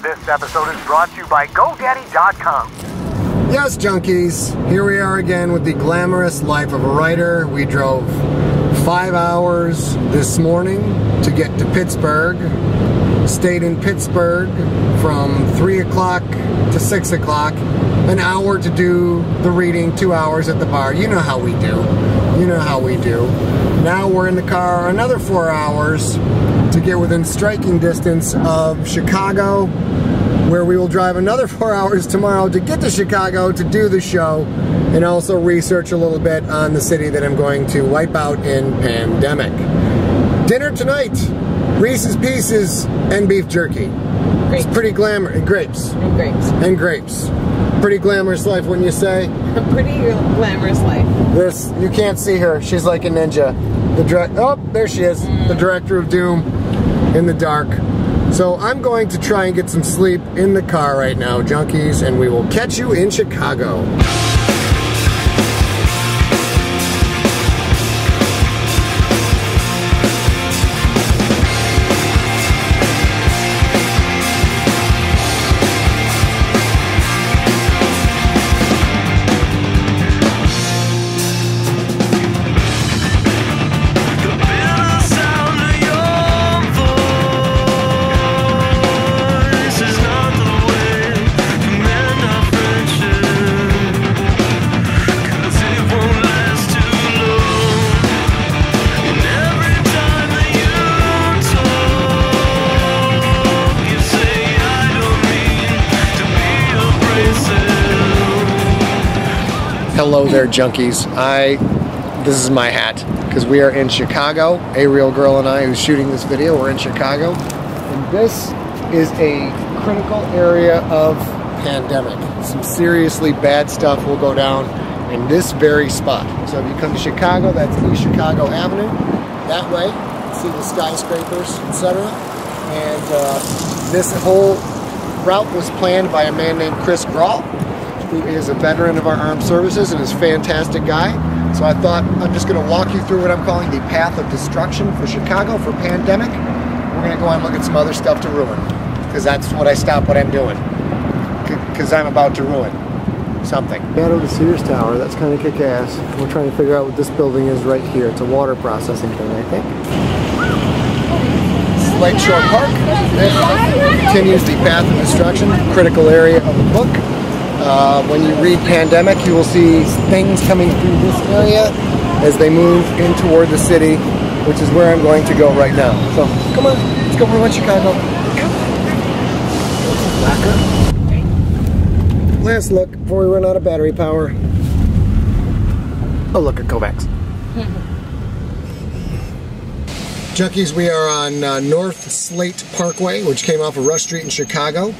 This episode is brought to you by GoDaddy.com. Yes, junkies, here we are again with the glamorous life of a writer. We drove 5 hours this morning to get to Pittsburgh. Stayed in Pittsburgh from 3 o'clock to 6 o'clock. An hour to do the reading, 2 hours at the bar. You know how we do. You know how we do. Now we're in the car another 4 hours to get within striking distance of Chicago, where we will drive another 4 hours tomorrow to get to Chicago to do the show and also research a little bit on the city that I'm going to wipe out in pandemic. Dinner tonight, Reese's Pieces and beef jerky. Grapes. It's pretty glamorous. And grapes. And grapes. And grapes. Pretty glamorous life, wouldn't you say? A pretty glamorous life. This, you can't see her. She's like a ninja. Oh, there she is. The director of Doom in the dark. So I'm going to try and get some sleep in the car right now, junkies, and we will catch you in Chicago. Hello there, junkies. This is my hat, because we are in Chicago. A real girl and I who's shooting this video, we're in Chicago. And this is a critical area of pandemic. Some seriously bad stuff will go down in this very spot. So if you come to Chicago, that's East Chicago Avenue. That way, you can see the skyscrapers, etc. And this whole route was planned by a man named Chris Grawl, who is a veteran of our armed services and is a fantastic guy. So I thought I'm just going to walk you through what I'm calling the path of destruction for Chicago for pandemic. We're going to go and look at some other stuff to ruin, because that's what I stop what I'm doing, because I'm about to ruin something. Shadow to Sears Tower, that's kind of kick-ass. We're trying to figure out what this building is right here. It's a water processing thing, I think. Lakeshore Park. This continues the path of destruction, critical area of the book. When you read Pandemic, you will see things coming through this area as they move in toward the city, which is where I'm going to go right now. So, come on, let's go ruin Chicago. Last look before we run out of battery power. Oh, look at Kovacs. Junkies, we are on North Slate Parkway, which came off of Rush Street in Chicago.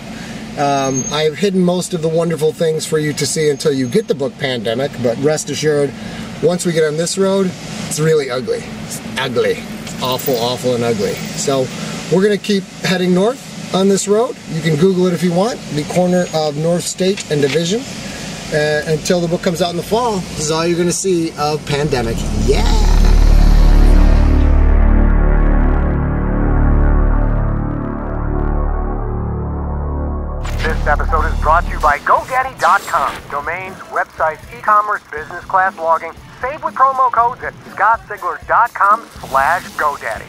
I have hidden most of the wonderful things for you to see until you get the book Pandemic, but rest assured, once we get on this road, it's really ugly. It's ugly. It's awful, awful, and ugly. So we're going to keep heading north on this road. You can Google it if you want, the corner of North State and Division. Until the book comes out in the fall, this is all you're going to see of Pandemic. Yeah! This episode is brought to you by GoDaddy.com. Domains, websites, e-commerce, business class logging. Save with promo codes at scottsigler.com/GoDaddy.